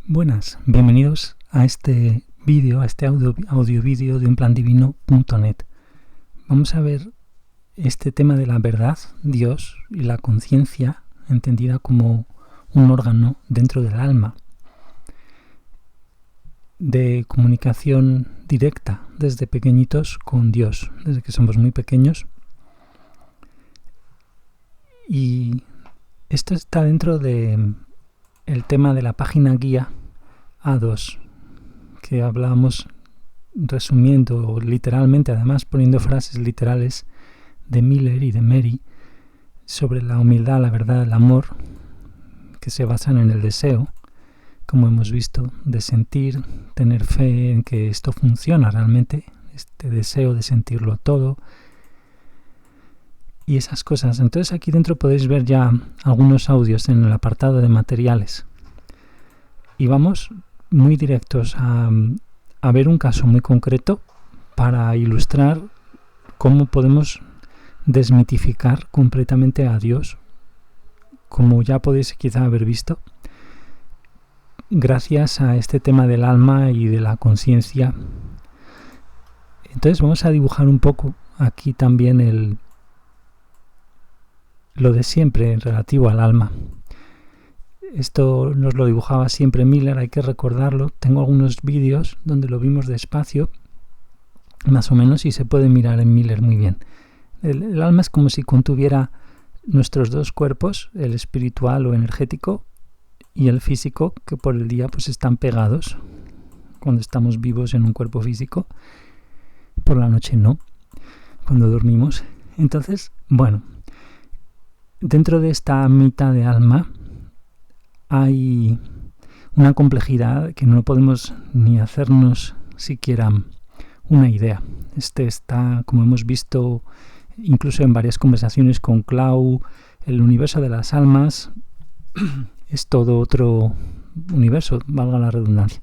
Buenas, bienvenidos a este vídeo, a este audio-vídeo de unplandivino.net. Vamos a ver este tema de la verdad, Dios y la conciencia, entendida como un órgano dentro del alma, de comunicación directa desde pequeñitos con Dios, desde que somos muy pequeños. Y esto está dentro de el tema de la página guía A2, que hablábamos resumiendo literalmente, además poniendo frases literales de Miller y de Mary sobre la humildad, la verdad, el amor, que se basan en el deseo, como hemos visto, de sentir, tener fe en que esto funciona realmente, este deseo de sentirlo todo y esas cosas. Entonces aquí dentro podéis ver ya algunos audios en el apartado de materiales y vamos muy directos a ver un caso muy concreto para ilustrar cómo podemos desmitificar completamente a Dios, como ya podéis quizá haber visto, gracias a este tema del alma y de la conciencia. Entonces vamos a dibujar un poco aquí también lo de siempre en relativo al alma. Esto nos lo dibujaba siempre Miller, hay que recordarlo. Tengo algunos vídeos donde lo vimos despacio, más o menos, y se puede mirar en Miller muy bien. El alma es como si contuviera nuestros dos cuerpos, el espiritual o energético y el físico, que por el día pues están pegados cuando estamos vivos en un cuerpo físico, por la noche no, cuando dormimos. Entonces, bueno, dentro de esta mitad de alma hay una complejidad que no podemos ni hacernos siquiera una idea. Está, como hemos visto incluso en varias conversaciones con Clau, el universo de las almas es todo otro universo, valga la redundancia.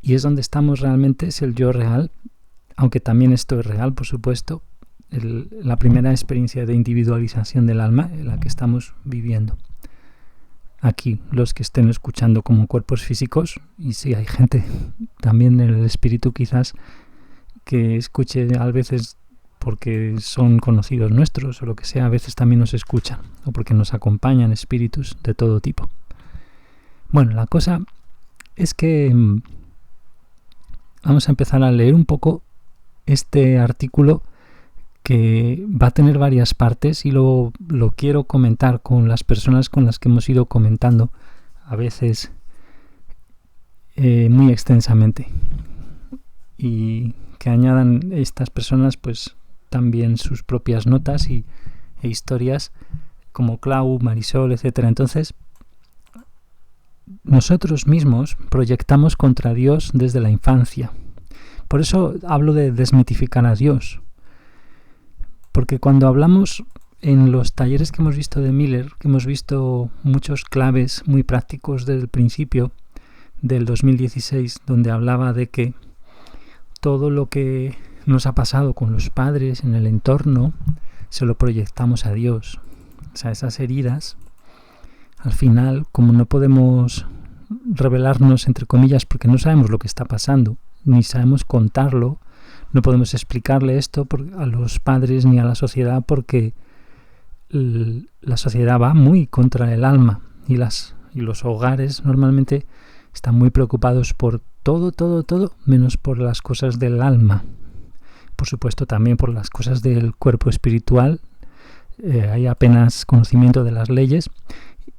Y es donde estamos realmente, es el yo real, aunque también esto es real, por supuesto, la primera experiencia de individualización del alma en la que estamos viviendo. Aquí, los que estén escuchando como cuerpos físicos, y si hay gente también en el espíritu quizás que escuche a veces porque son conocidos nuestros o lo que sea, a veces también nos escuchan o porque nos acompañan espíritus de todo tipo. Bueno, la cosa es que vamos a empezar a leer un poco este artículo que va a tener varias partes y lo quiero comentar con las personas con las que hemos ido comentando a veces muy extensamente, y que añadan estas personas pues también sus propias notas e historias, como Clau, Marisol, etcétera. Entonces, nosotros mismos proyectamos contra Dios desde la infancia. Por eso hablo de desmitificar a Dios. Porque cuando hablamos en los talleres que hemos visto de Miller, que hemos visto muchos claves muy prácticos desde el principio del 2016, donde hablaba de que todo lo que nos ha pasado con los padres en el entorno se lo proyectamos a Dios. O sea, esas heridas, al final, como no podemos revelarnos, entre comillas, porque no sabemos lo que está pasando, ni sabemos contarlo, no podemos explicarle esto a los padres ni a la sociedad, porque la sociedad va muy contra el alma y los hogares normalmente están muy preocupados por todo, menos por las cosas del alma. Por supuesto, también por las cosas del cuerpo espiritual. Hay apenas conocimiento de las leyes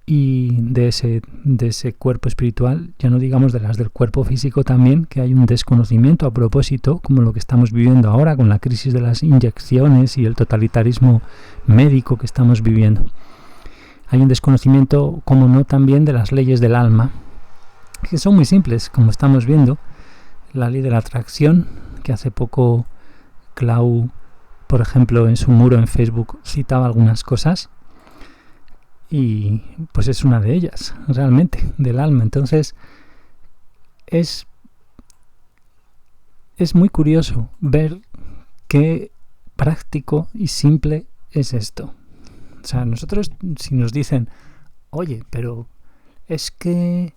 y de ese cuerpo espiritual, ya no digamos de las del cuerpo físico también, que hay un desconocimiento a propósito, como lo que estamos viviendo ahora con la crisis de las inyecciones y el totalitarismo médico que estamos viviendo. Hay un desconocimiento, como no, también de las leyes del alma, que son muy simples, como estamos viendo. La ley de la atracción, que hace poco Clau, por ejemplo, en su muro en Facebook citaba algunas cosas, y pues es una de ellas, realmente, del alma. Entonces, es muy curioso ver qué práctico y simple es esto. O sea, nosotros, si nos dicen, oye, pero es que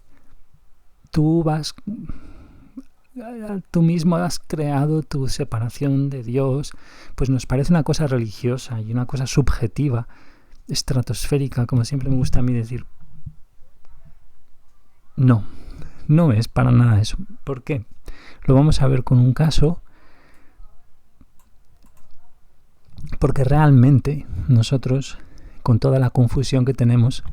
tú mismo has creado tu separación de Dios, pues nos parece una cosa religiosa y una cosa subjetiva, estratosférica, como siempre me gusta a mí decir. No es para nada eso. ¿Por qué? Lo vamos a ver con un caso, porque realmente nosotros, con toda la confusión que tenemos,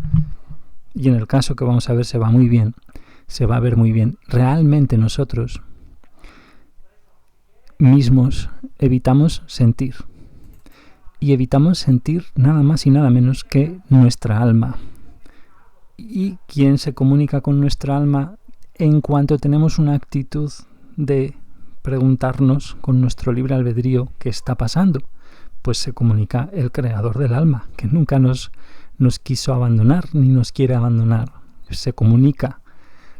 y en el caso que vamos a ver se va a ver muy bien, realmente nosotros mismos evitamos sentir. Y evitamos sentir nada más y nada menos que nuestra alma. ¿Y quién se comunica con nuestra alma en cuanto tenemos una actitud de preguntarnos con nuestro libre albedrío qué está pasando? Pues se comunica el creador del alma, que nunca nos quiso abandonar ni nos quiere abandonar. Se comunica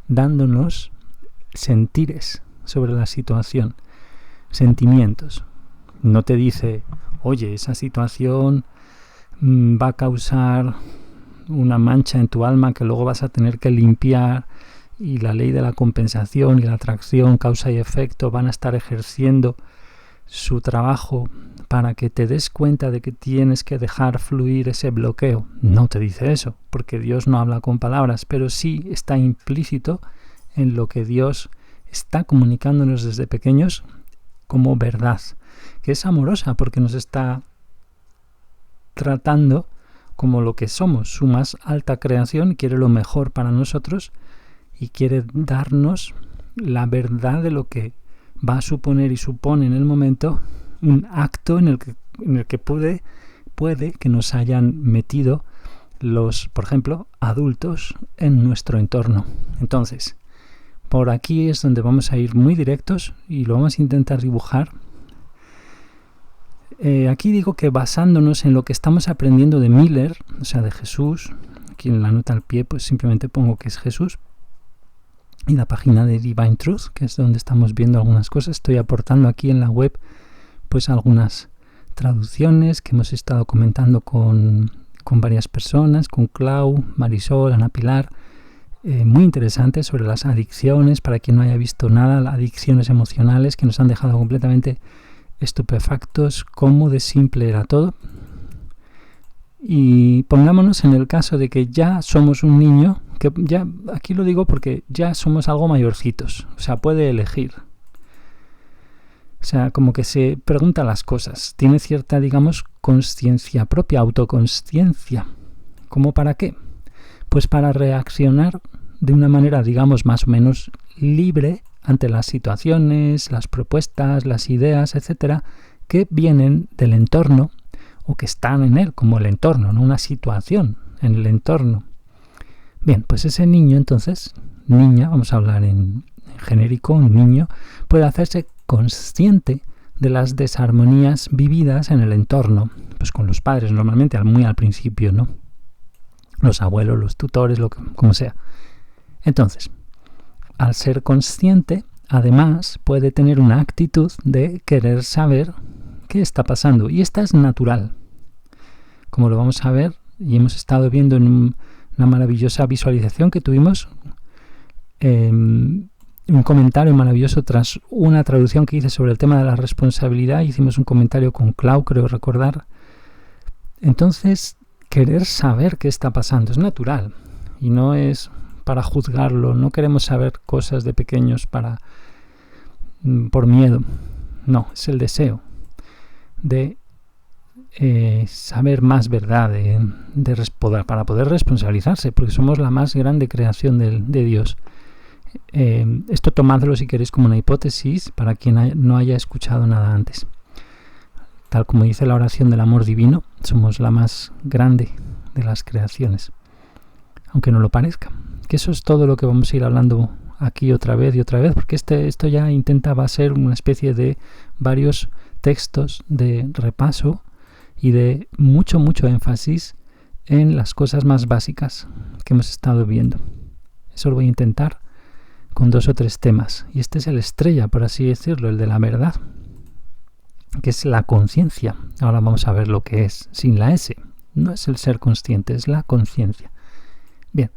dándonos sentires sobre la situación, sentimientos. No te dice, oye, esa situación va a causar una mancha en tu alma que luego vas a tener que limpiar, y la ley de la compensación y la atracción, causa y efecto, van a estar ejerciendo su trabajo para que te des cuenta de que tienes que dejar fluir ese bloqueo. No te dice eso, porque Dios no habla con palabras, pero sí está implícito en lo que Dios está comunicándonos desde pequeños como verdad, que es amorosa porque nos está tratando como lo que somos, su más alta creación, quiere lo mejor para nosotros y quiere darnos la verdad de lo que va a suponer y supone en el momento un acto en el que puede que nos hayan metido los, por ejemplo, adultos en nuestro entorno. Entonces, por aquí es donde vamos a ir muy directos y lo vamos a intentar dibujar. Aquí digo que basándonos en lo que estamos aprendiendo de Miller, o sea, de Jesús, aquí en la nota al pie pues simplemente pongo que es Jesús, y la página de Divine Truth, que es donde estamos viendo algunas cosas. Estoy aportando aquí en la web pues algunas traducciones que hemos estado comentando con varias personas, con Clau, Marisol, Ana Pilar, muy interesantes sobre las adicciones, para quien no haya visto nada, las adicciones emocionales que nos han dejado completamente estupefactos, cómo de simple era todo. Y pongámonos en el caso de que ya somos un niño, que ya aquí lo digo porque ya somos algo mayorcitos, o sea, puede elegir. O sea, como que se pregunta las cosas, tiene cierta, digamos, conciencia propia, autoconsciencia. ¿Cómo para qué? Pues para reaccionar de una manera, digamos, más o menos libre ante las situaciones, las propuestas, las ideas, etcétera, que vienen del entorno o que están en él, como el entorno, no una situación en el entorno. Bien, pues ese niño entonces, niña, vamos a hablar en genérico, un niño, puede hacerse consciente de las desarmonías vividas en el entorno, pues con los padres normalmente, muy al principio, ¿no? Los abuelos, los tutores, como sea. Entonces, al ser consciente, además, puede tener una actitud de querer saber qué está pasando. Y esta es natural. Como lo vamos a ver, y hemos estado viendo en una maravillosa visualización que tuvimos, un comentario maravilloso tras una traducción que hice sobre el tema de la responsabilidad. Hicimos un comentario con Clau, creo recordar. Entonces, querer saber qué está pasando es natural. Y no es para juzgarlo, no queremos saber cosas de pequeños por miedo. No, es el deseo de saber más verdad, para poder responsabilizarse, porque somos la más grande creación de Dios. Esto tomadlo si queréis como una hipótesis para quien no haya escuchado nada antes. Tal como dice la oración del amor divino, somos la más grande de las creaciones, aunque no lo parezca. Que eso es todo lo que vamos a ir hablando aquí otra vez y otra vez, porque esto ya va a ser una especie de varios textos de repaso y de mucho énfasis en las cosas más básicas que hemos estado viendo. Eso lo voy a intentar con 2 o 3 temas, y este es el estrella, por así decirlo, el de la verdad, que es la conciencia. Ahora vamos a ver lo que es, sin la S. No es el ser consciente, es la conciencia. Bien.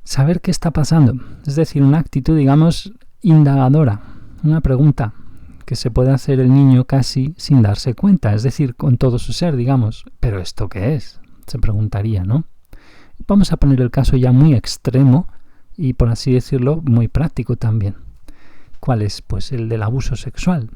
saber qué está pasando. Es decir, una actitud, digamos, indagadora, una pregunta que se puede hacer el niño casi sin darse cuenta, es decir, con todo su ser, digamos. ¿Pero esto qué es?, se preguntaría, ¿no? Vamos a poner el caso ya muy extremo y, por así decirlo, muy práctico también. ¿Cuál es? Pues el del abuso sexual.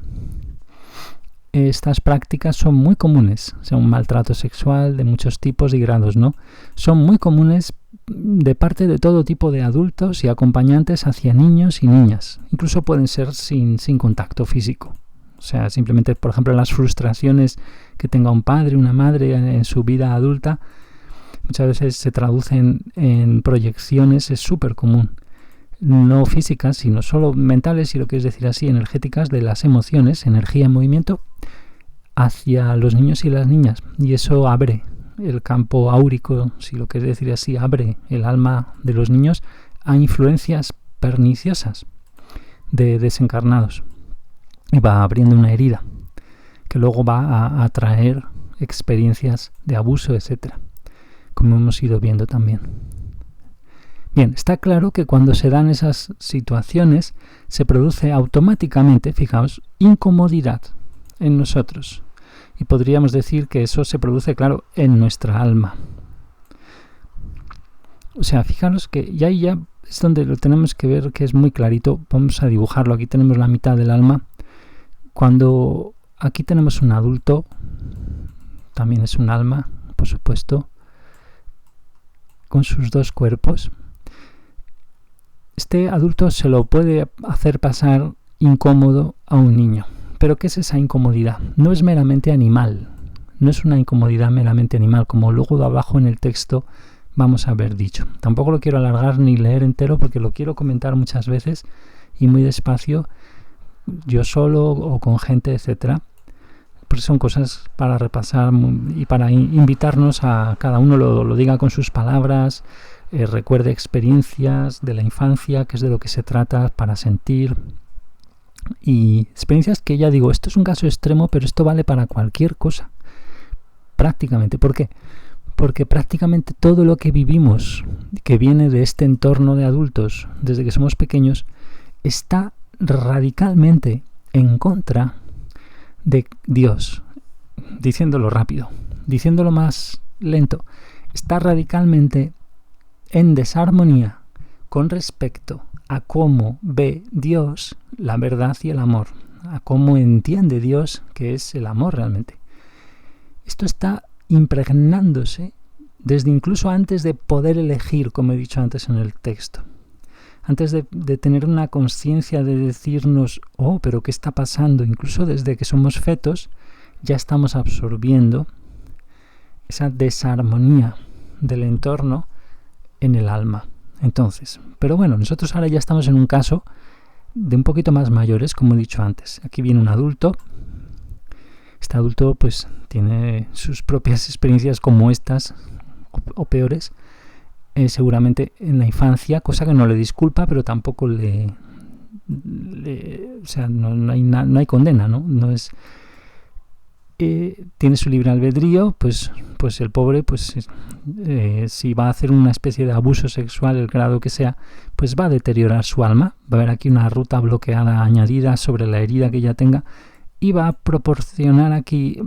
Estas prácticas son muy comunes, o sea, un maltrato sexual de muchos tipos y grados, ¿no? Son muy comunes de parte de todo tipo de adultos y acompañantes hacia niños y niñas. Incluso pueden ser sin contacto físico. O sea, simplemente, por ejemplo, las frustraciones que tenga un padre, una madre en su vida adulta, muchas veces se traducen en proyecciones, es súper común. No físicas, sino solo mentales, si lo quieres decir así, energéticas, de las emociones, energía en movimiento, hacia los niños y las niñas. Y eso abre el campo áurico, si lo quieres decir así, abre el alma de los niños a influencias perniciosas de desencarnados. Y va abriendo una herida que luego va a atraer experiencias de abuso, etc., como hemos ido viendo también. Bien, está claro que cuando se dan esas situaciones se produce automáticamente, fijaos, incomodidad en nosotros. Y podríamos decir que eso se produce, claro, en nuestra alma. O sea, fijaros que ya es donde lo tenemos que ver, que es muy clarito. Vamos a dibujarlo. Aquí tenemos la mitad del alma. Cuando aquí tenemos un adulto, también es un alma, por supuesto, con sus dos cuerpos. Este adulto se lo puede hacer pasar incómodo a un niño. ¿Pero qué es esa incomodidad? No es meramente animal, no es una incomodidad meramente animal, como luego de abajo en el texto vamos a haber dicho. Tampoco lo quiero alargar ni leer entero porque lo quiero comentar muchas veces y muy despacio, yo solo o con gente, etcétera. Porque son cosas para repasar y para invitarnos a cada uno lo diga con sus palabras, recuerde experiencias de la infancia, que es de lo que se trata, para sentir. Y experiencias que ya digo, esto es un caso extremo, pero esto vale para cualquier cosa, prácticamente. ¿Por qué? Porque prácticamente todo lo que vivimos, que viene de este entorno de adultos, desde que somos pequeños, está radicalmente en contra de Dios. Diciéndolo rápido, diciéndolo más lento, está radicalmente en desarmonía con respecto a cómo ve Dios la verdad y el amor, a cómo entiende Dios que es el amor realmente. Esto está impregnándose desde incluso antes de poder elegir, como he dicho antes en el texto. Antes de tener una conciencia de decirnos, oh, pero ¿qué está pasando? Incluso desde que somos fetos ya estamos absorbiendo esa desarmonía del entorno en el alma. Entonces, pero bueno, nosotros ahora ya estamos en un caso de un poquito más mayores, como he dicho antes. Aquí viene un adulto. Este adulto pues tiene sus propias experiencias como estas o peores, seguramente en la infancia, cosa que no le disculpa, pero tampoco o sea, no hay condena, ¿no? No es tiene su libre albedrío, pues el pobre, si va a hacer una especie de abuso sexual, el grado que sea, pues va a deteriorar su alma, va a haber aquí una ruta bloqueada añadida sobre la herida que ya tenga y va a proporcionar aquí,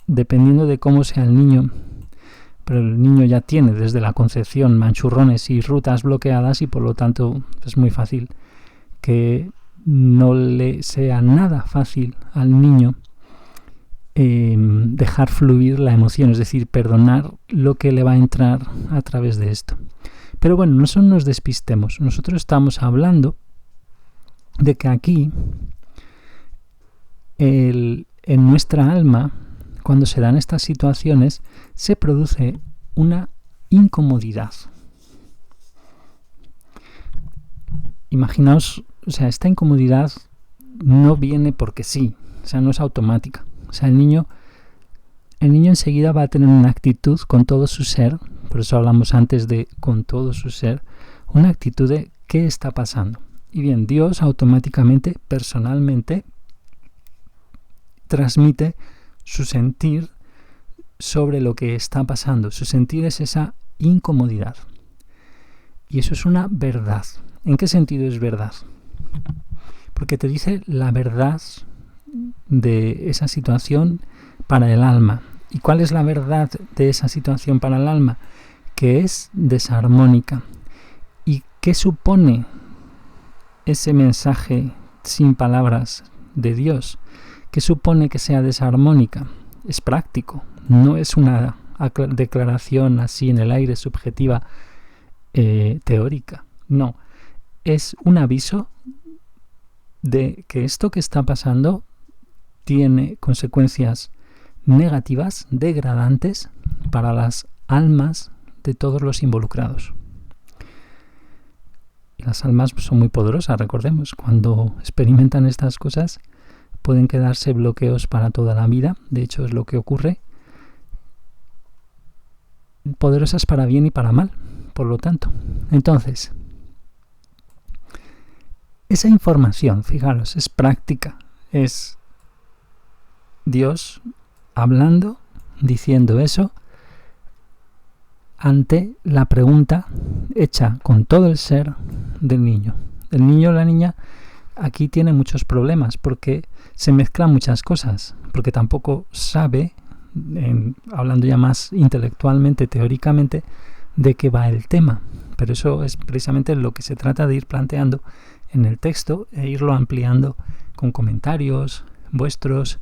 dependiendo de cómo sea el niño, pero el niño ya tiene desde la concepción manchurrones y rutas bloqueadas y por lo tanto es muy fácil que no le sea nada fácil al niño dejar fluir la emoción, es decir, perdonar lo que le va a entrar a través de esto. Pero bueno, no nos despistemos. Nosotros estamos hablando de que aquí en nuestra alma, cuando se dan estas situaciones, se produce una incomodidad. Imaginaos, o sea, esta incomodidad no viene porque sí, o sea, no es automática. O sea, el niño enseguida va a tener una actitud con todo su ser, por eso hablamos antes de con todo su ser, una actitud de ¿qué está pasando? Y bien, Dios automáticamente, personalmente, transmite su sentir sobre lo que está pasando. Su sentir es esa incomodidad. Y eso es una verdad. ¿En qué sentido es verdad? Porque te dice la verdad de esa situación para el alma. ¿Y cuál es la verdad de esa situación para el alma? Que es desarmónica. ¿Y qué supone ese mensaje sin palabras de Dios? ¿Qué supone que sea desarmónica? Es práctico, no es una declaración así en el aire subjetiva teórica. No, es un aviso de que esto que está pasando tiene consecuencias negativas, degradantes para las almas de todos los involucrados. Y las almas son muy poderosas, recordemos, cuando experimentan estas cosas pueden quedarse bloqueos para toda la vida. De hecho, es lo que ocurre. Poderosas para bien y para mal, por lo tanto. Entonces, esa información, fijaros, es práctica. Es Dios hablando, diciendo eso, ante la pregunta hecha con todo el ser del niño. El niño o la niña aquí tiene muchos problemas porque se mezclan muchas cosas, porque tampoco sabe, hablando ya más intelectualmente, teóricamente, de qué va el tema. Pero eso es precisamente lo que se trata de ir planteando en el texto e irlo ampliando con comentarios vuestros,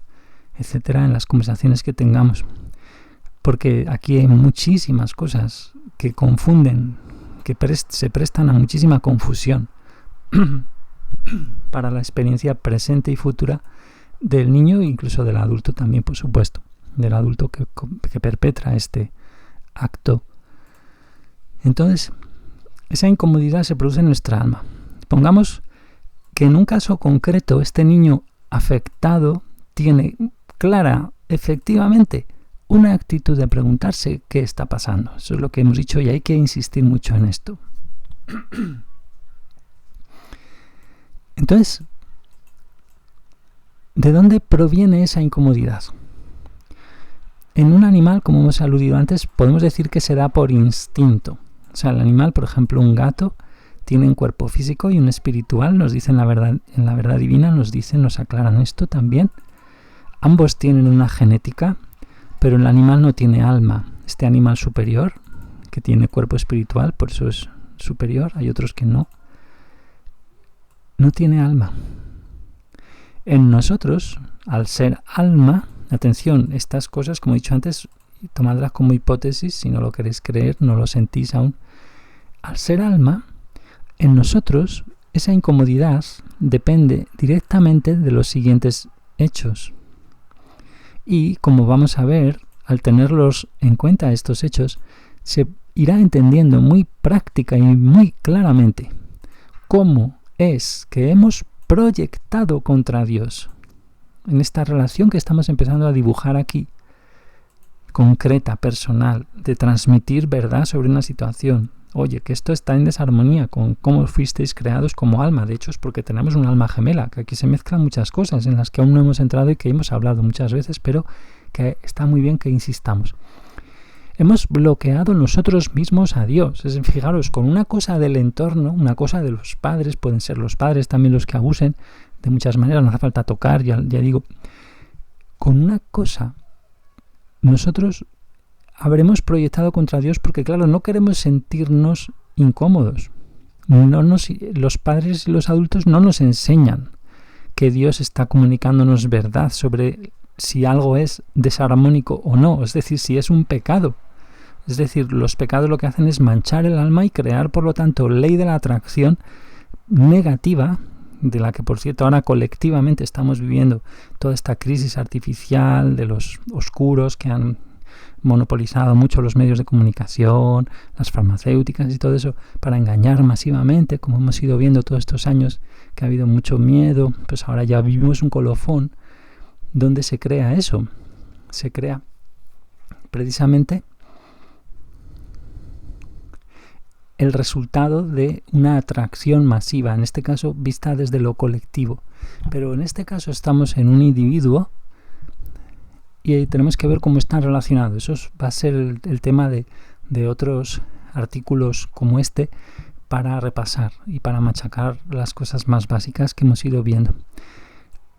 etcétera, en las conversaciones que tengamos. Porque aquí hay muchísimas cosas que confunden, que se prestan a muchísima confusión para la experiencia presente y futura del niño e incluso del adulto también, por supuesto, del adulto que perpetra este acto. Entonces, esa incomodidad se produce en nuestra alma. Pongamos que en un caso concreto este niño afectado tiene clara, efectivamente, una actitud de preguntarse qué está pasando. Eso es lo que hemos dicho y hay que insistir mucho en esto. Entonces, ¿de dónde proviene esa incomodidad? En un animal, como hemos aludido antes, podemos decir que se da por instinto. O sea, el animal, por ejemplo, un gato, tiene un cuerpo físico y un espiritual, nos dicen la verdad, en la verdad divina, nos aclaran esto también. Ambos tienen una genética, pero el animal no tiene alma. Este animal superior, que tiene cuerpo espiritual, por eso es superior, hay otros que no tiene alma. En nosotros, al ser alma, atención, estas cosas, como he dicho antes, tomadlas como hipótesis, si no lo queréis creer, no lo sentís aún. Al ser alma, en nosotros, esa incomodidad depende directamente de los siguientes hechos. Y como vamos a ver, al tenerlos en cuenta estos hechos, se irá entendiendo muy práctica y muy claramente cómo es que hemos proyectado contra Dios en esta relación que estamos empezando a dibujar aquí, concreta, personal, de transmitir verdad sobre una situación. Oye, que esto está en desarmonía con cómo fuisteis creados como alma. De hecho, es porque tenemos un alma gemela, que aquí se mezclan muchas cosas en las que aún no hemos entrado y que hemos hablado muchas veces, pero que está muy bien que insistamos. Hemos bloqueado nosotros mismos a Dios. Es decir, fijaros, con una cosa del entorno, una cosa de los padres, pueden ser los padres también los que abusen de muchas maneras, no hace falta tocar, ya digo. Con una cosa, nosotros habremos proyectado contra Dios porque, claro, no queremos sentirnos incómodos. Los padres y los adultos no nos enseñan que Dios está comunicándonos verdad sobre si algo es desarmónico o no, es decir, si es un pecado. Es decir, los pecados lo que hacen es manchar el alma y crear, por lo tanto, ley de la atracción negativa, de la que, por cierto, ahora colectivamente estamos viviendo toda esta crisis artificial de los oscuros que han monopolizado mucho los medios de comunicación, las farmacéuticas y todo eso, para engañar masivamente, como hemos ido viendo todos estos años que ha habido mucho miedo. Pues ahora ya vivimos un colofón donde se crea eso, se crea precisamente el resultado de una atracción masiva, en este caso vista desde lo colectivo. Pero en este caso estamos en un individuo y tenemos que ver cómo están relacionados. Eso va a ser el tema de otros artículos como este, para repasar y para machacar las cosas más básicas que hemos ido viendo.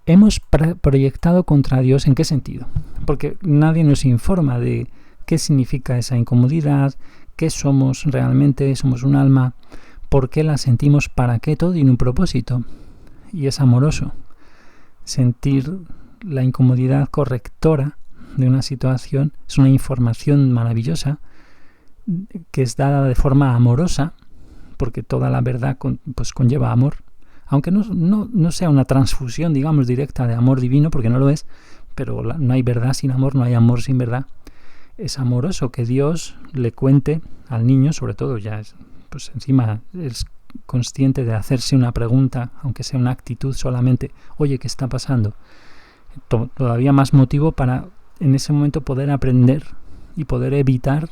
Hemos proyectado contra Dios, ¿en qué sentido? Porque nadie nos informa de qué significa esa incomodidad, qué somos realmente, somos un alma, por qué la sentimos, para qué, todo tiene un propósito. Y es amoroso. Sentir la incomodidad correctora de una situación es una información maravillosa que es dada de forma amorosa, porque toda la verdad pues conlleva amor, aunque no sea una transfusión, digamos, directa de amor divino, porque no lo es, pero no hay verdad sin amor, no hay amor sin verdad. Es amoroso que Dios le cuente al niño, sobre todo ya pues encima es consciente de hacerse una pregunta, aunque sea una actitud solamente, oye, ¿qué está pasando? Todavía más motivo para en ese momento poder aprender y poder evitar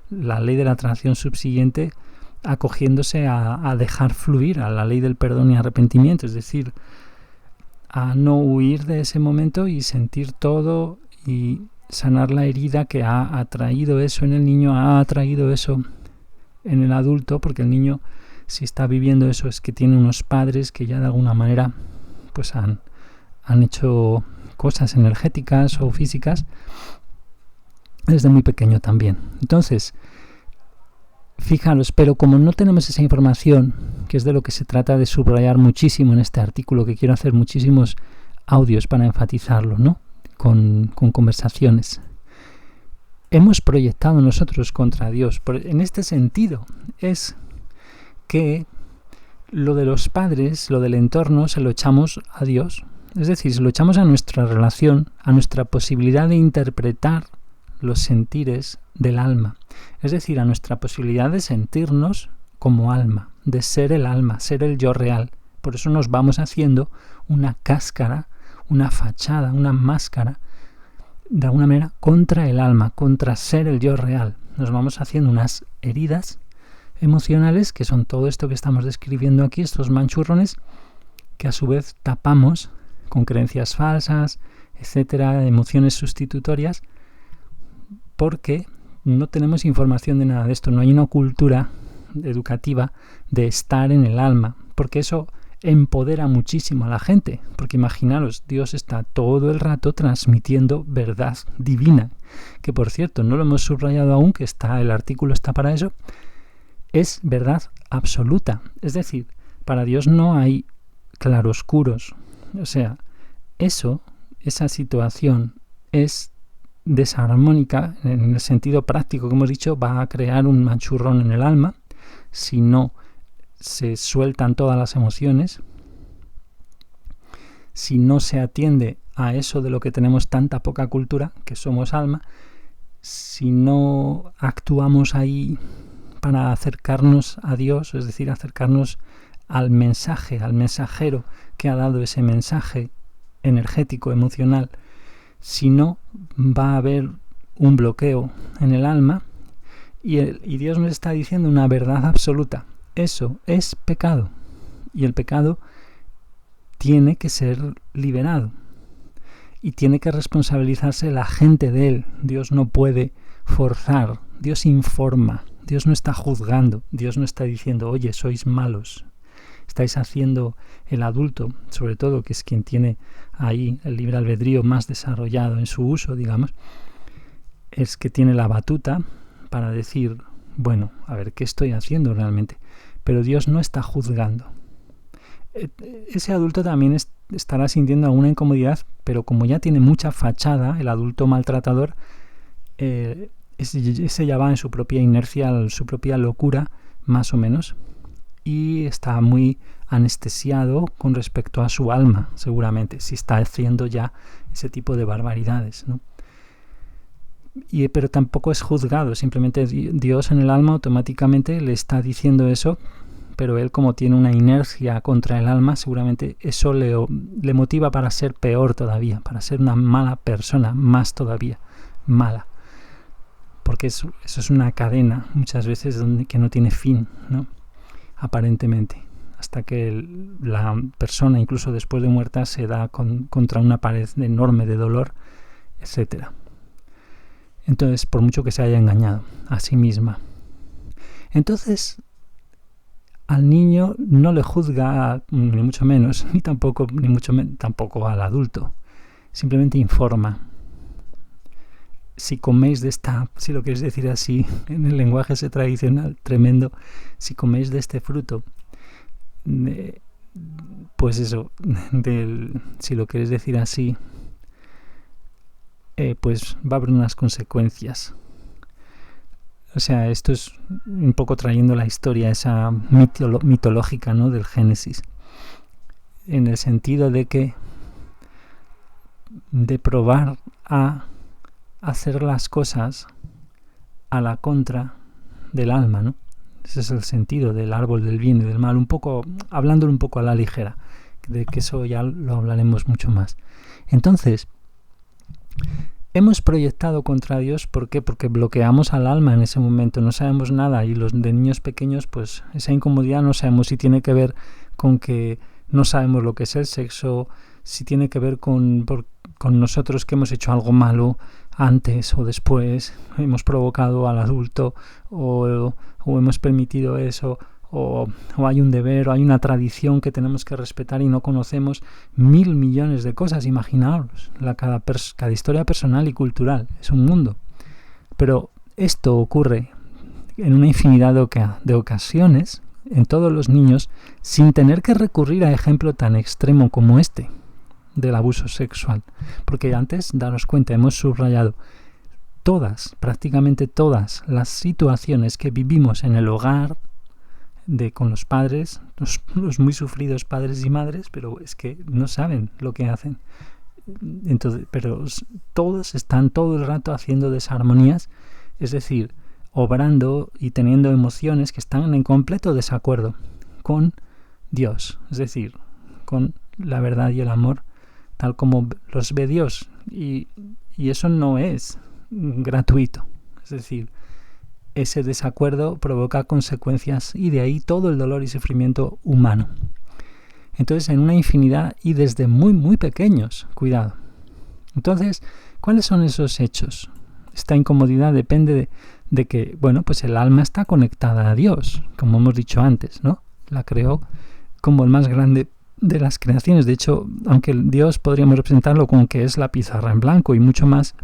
la ley de la atracción subsiguiente, acogiéndose a dejar fluir a la ley del perdón y arrepentimiento, es decir, a no huir de ese momento y sentir todo y sanar la herida que ha atraído eso en el niño, ha atraído eso en el adulto, porque el niño, si está viviendo eso, es que tiene unos padres que ya de alguna manera pues han hecho cosas energéticas o físicas desde muy pequeño también. Entonces, fijaros, pero como no tenemos esa información, que es de lo que se trata de subrayar muchísimo en este artículo, que quiero hacer muchísimos audios para enfatizarlo, ¿no? Con conversaciones. Hemos proyectado nosotros contra Dios. En este sentido, es que lo de los padres, lo del entorno, se lo echamos a Dios. Es decir, se lo echamos a nuestra relación, a nuestra posibilidad de interpretar los sentires del alma. Es decir, a nuestra posibilidad de sentirnos como alma, de ser el alma, ser el yo real. Por eso nos vamos haciendo una cáscara, una fachada, una máscara, de alguna manera, contra el alma, contra ser el yo real. Nos vamos haciendo unas heridas emocionales, que son todo esto que estamos describiendo aquí, estos manchurrones, que a su vez tapamos con creencias falsas, etcétera, emociones sustitutorias, porque no tenemos información de nada de esto. No hay una cultura educativa de estar en el alma, porque eso empodera muchísimo a la gente, porque imaginaros, Dios está todo el rato transmitiendo verdad divina, que por cierto, no lo hemos subrayado aún, que el artículo está para eso, es verdad absoluta. Es decir, para Dios no hay claroscuros. O sea, esa situación es desarmónica en el sentido práctico que hemos dicho, va a crear un manchurrón en el alma si no se sueltan todas las emociones, si no se atiende a eso de lo que tenemos tanta poca cultura, que somos alma, si no actuamos ahí para acercarnos a Dios, es decir, acercarnos al mensaje, al mensajero que ha dado ese mensaje energético, emocional, si no, va a haber un bloqueo en el alma y Dios nos está diciendo una verdad absoluta. Eso es pecado y el pecado tiene que ser liberado y tiene que responsabilizarse la gente de él. Dios no puede forzar, Dios informa, Dios no está juzgando, Dios no está diciendo, oye, sois malos. Estáis haciendo el adulto, sobre todo, que es quien tiene ahí el libre albedrío más desarrollado en su uso, digamos, es que tiene la batuta para decir, bueno, a ver, ¿qué estoy haciendo realmente? Pero Dios no está juzgando. Ese adulto también estará sintiendo alguna incomodidad, pero como ya tiene mucha fachada, el adulto maltratador, ese ya va en su propia inercia, su propia locura, más o menos, y está muy anestesiado con respecto a su alma, seguramente, si está haciendo ya ese tipo de barbaridades, ¿no? Pero tampoco es juzgado, simplemente Dios en el alma automáticamente le está diciendo eso, pero él, como tiene una inercia contra el alma, seguramente eso le motiva para ser peor todavía, para ser una mala persona, más todavía mala, porque eso es una cadena muchas veces que no tiene fin, ¿no? Aparentemente, hasta que la persona, incluso después de muerta, se da contra una pared enorme de dolor, etcétera. Entonces, por mucho que se haya engañado a sí misma. Entonces, al niño no le juzga, ni mucho menos, tampoco al adulto. Simplemente informa. Si coméis de esta, si lo queréis decir así, en el lenguaje ese tradicional tremendo, si coméis de este fruto, pues eso, si lo queréis decir así, pues va a haber unas consecuencias. O sea, esto es un poco trayendo la historia esa mitológica, ¿no?, del Génesis, en el sentido de probar a hacer las cosas a la contra del alma, ¿no? Ese es el sentido del árbol del bien y del mal, un poco hablándolo un poco a la ligera, de que eso ya lo hablaremos mucho más. Entonces, hemos proyectado contra Dios, ¿por qué? Porque bloqueamos al alma en ese momento, no sabemos nada, y los de niños pequeños, pues esa incomodidad no sabemos si tiene que ver con que no sabemos lo que es el sexo, si tiene que ver con nosotros que hemos hecho algo malo antes o después, hemos provocado al adulto o hemos permitido eso, o hay un deber, o hay una tradición que tenemos que respetar y no conocemos 1.000 millones de cosas. Imaginaos, cada historia personal y cultural es un mundo. Pero esto ocurre en una infinidad de ocasiones en todos los niños sin tener que recurrir a ejemplo tan extremo como este del abuso sexual. Porque antes, daros cuenta, hemos subrayado prácticamente todas las situaciones que vivimos en el hogar, con los padres, los muy sufridos padres y madres, pero es que no saben lo que hacen. Entonces, pero todos están todo el rato haciendo desarmonías, es decir, obrando y teniendo emociones que están en completo desacuerdo con Dios, es decir, con la verdad y el amor tal como los ve Dios, y eso no es gratuito, es decir, ese desacuerdo provoca consecuencias y de ahí todo el dolor y sufrimiento humano. Entonces, en una infinidad y desde muy, muy pequeños, cuidado. Entonces, ¿cuáles son esos hechos? Esta incomodidad depende de que, bueno, pues el alma está conectada a Dios, como hemos dicho antes, ¿no? La creó como el más grande de las creaciones. De hecho, aunque Dios podríamos representarlo como que es la pizarra en blanco y mucho más,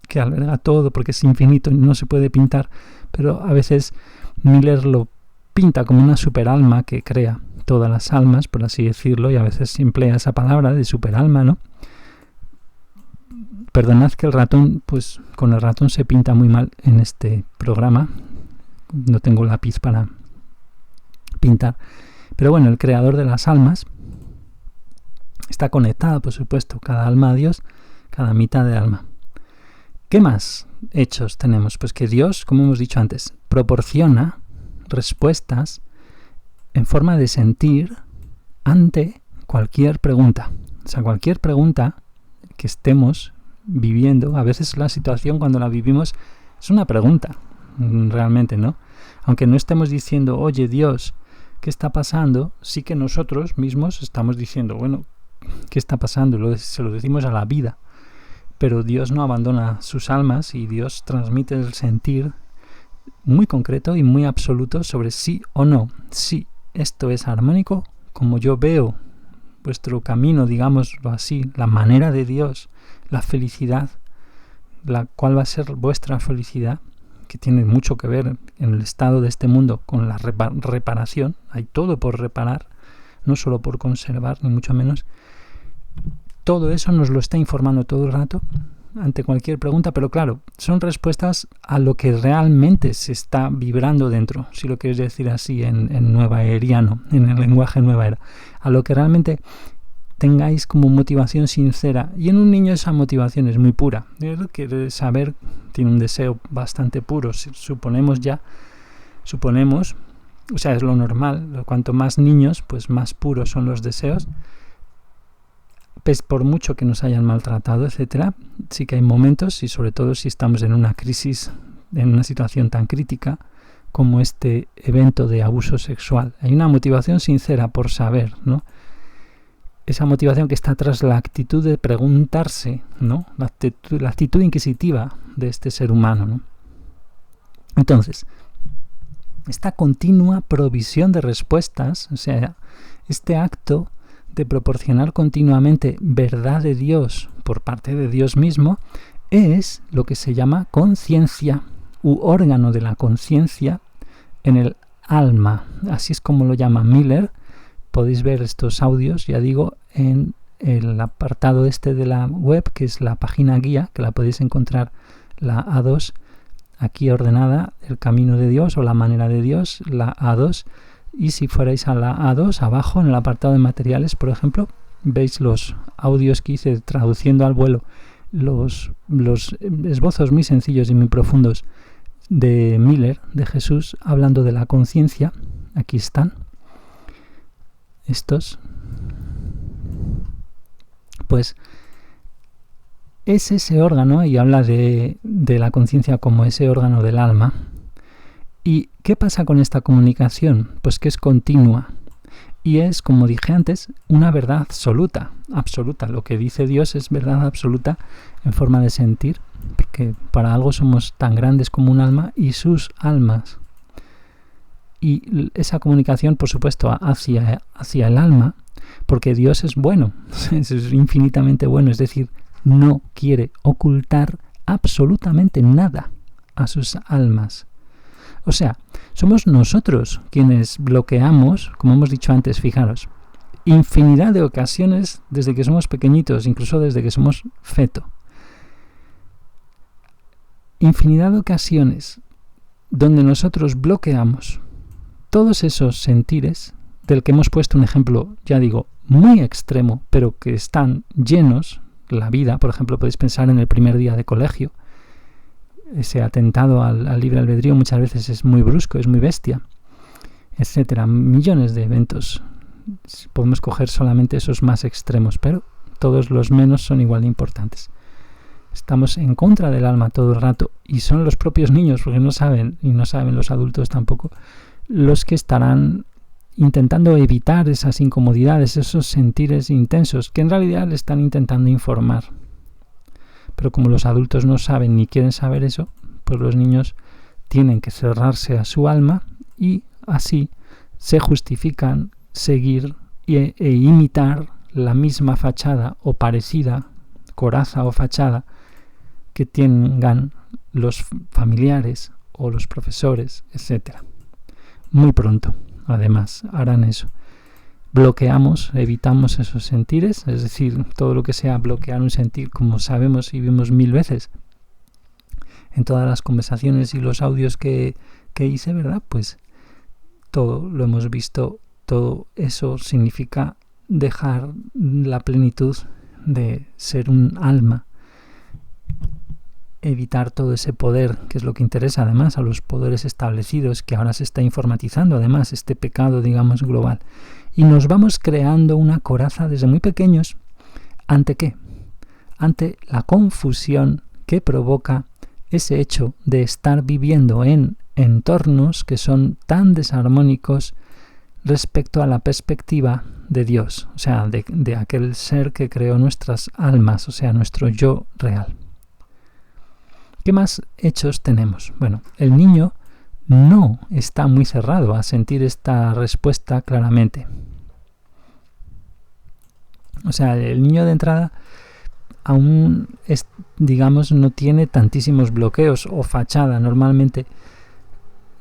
que alberga todo porque es infinito y no se puede pintar, pero a veces Miller lo pinta como una superalma que crea todas las almas, por así decirlo, y a veces emplea esa palabra de superalma, ¿no? Perdonad que el ratón, pues con el ratón se pinta muy mal en este programa, no tengo lápiz para pintar, pero bueno, el creador de las almas está conectado, por supuesto, cada alma a Dios, cada mitad de alma. ¿Qué más hechos tenemos? Pues que Dios, como hemos dicho antes, proporciona respuestas en forma de sentir ante cualquier pregunta. O sea, cualquier pregunta que estemos viviendo, a veces la situación cuando la vivimos es una pregunta, realmente, ¿no? Aunque no estemos diciendo, oye Dios, ¿qué está pasando? Sí que nosotros mismos estamos diciendo, bueno, ¿qué está pasando? Se lo decimos a la vida. Pero Dios no abandona sus almas y Dios transmite el sentir muy concreto y muy absoluto sobre sí o no. Si esto es armónico, como yo veo vuestro camino, digámoslo así, la manera de Dios, la felicidad, cuál va a ser vuestra felicidad, que tiene mucho que ver en el estado de este mundo con la reparación. Hay todo por reparar, no solo por conservar, ni mucho menos. Todo eso nos lo está informando todo el rato ante cualquier pregunta, pero claro, son respuestas a lo que realmente se está vibrando dentro, si lo quieres decir así en nuevaeriano, en el lenguaje nueva era, a lo que realmente tengáis como motivación sincera. Y en un niño esa motivación es muy pura, quiere saber, tiene un deseo bastante puro, suponemos, o sea, es lo normal, cuanto más niños, pues más puros son los deseos. Pues por mucho que nos hayan maltratado, etcétera, sí que hay momentos, y sobre todo si estamos en una crisis, en una situación tan crítica como este evento de abuso sexual. Hay una motivación sincera por saber, ¿no? Esa motivación que está tras la actitud de preguntarse, ¿no? La actitud inquisitiva de este ser humano, ¿no? Entonces, esta continua provisión de respuestas, o sea, este acto de proporcionar continuamente verdad de Dios por parte de Dios mismo, es lo que se llama conciencia u órgano de la conciencia en el alma. Así es como lo llama Miller. Podéis ver estos audios, ya digo, en el apartado este de la web, que es la página guía, que la podéis encontrar, la A2, aquí ordenada, el camino de Dios o la manera de Dios, la A2. Y si fuerais a la A2, abajo en el apartado de materiales, por ejemplo, veis los audios que hice traduciendo al vuelo, los esbozos muy sencillos y muy profundos de Miller, de Jesús, hablando de la conciencia. Aquí están estos. Pues es ese órgano, y habla de la conciencia como ese órgano del alma. ¿Y qué pasa con esta comunicación? Pues que es continua y es, como dije antes, una verdad absoluta. Lo que dice Dios es verdad absoluta en forma de sentir, porque para algo somos tan grandes como un alma y sus almas. Y esa comunicación, por supuesto, hacia el alma, porque Dios es bueno, es infinitamente bueno, es decir, no quiere ocultar absolutamente nada a sus almas. O sea, somos nosotros quienes bloqueamos, como hemos dicho antes, fijaros, infinidad de ocasiones desde que somos pequeñitos, incluso desde que somos feto. Infinidad de ocasiones donde nosotros bloqueamos todos esos sentires, del que hemos puesto un ejemplo, ya digo, muy extremo, pero que están llenos, la vida, por ejemplo, podéis pensar en el primer día de colegio. Ese atentado al libre albedrío muchas veces es muy brusco, es muy bestia, etcétera. Millones de eventos. Podemos coger solamente esos más extremos, pero todos los menos son igual de importantes. Estamos en contra del alma todo el rato, y son los propios niños, porque no saben, y no saben los adultos tampoco, los que estarán intentando evitar esas incomodidades, esos sentires intensos, que en realidad le están intentando informar. Pero como los adultos no saben ni quieren saber eso, pues los niños tienen que cerrarse a su alma y así se justifican seguir e imitar la misma fachada o parecida coraza o fachada que tengan los familiares o los profesores, etc. Muy pronto, además, harán eso. Bloqueamos, evitamos esos sentires, es decir, todo lo que sea bloquear un sentir, como sabemos y vimos 1000 veces en todas las conversaciones y los audios que hice, ¿verdad? Pues todo lo hemos visto, todo eso significa dejar la plenitud de ser un alma, evitar todo ese poder, que es lo que interesa además a los poderes establecidos, que ahora se está informatizando, además, este pecado, digamos, global. Y nos vamos creando una coraza desde muy pequeños. ¿Ante qué? Ante la confusión que provoca ese hecho de estar viviendo en entornos que son tan desarmónicos respecto a la perspectiva de Dios, o sea, de aquel ser que creó nuestras almas, o sea, nuestro yo real. ¿Qué más hechos tenemos? Bueno, el niño no está muy cerrado a sentir esta respuesta claramente. O sea, el niño de entrada aún, digamos, no tiene tantísimos bloqueos o fachada. Normalmente,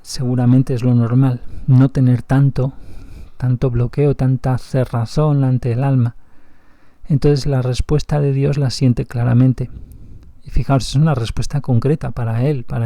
seguramente es lo normal, no tener tanto bloqueo, tanta cerrazón ante el alma. Entonces la respuesta de Dios la siente claramente. Y fijaos, es una respuesta concreta para él, para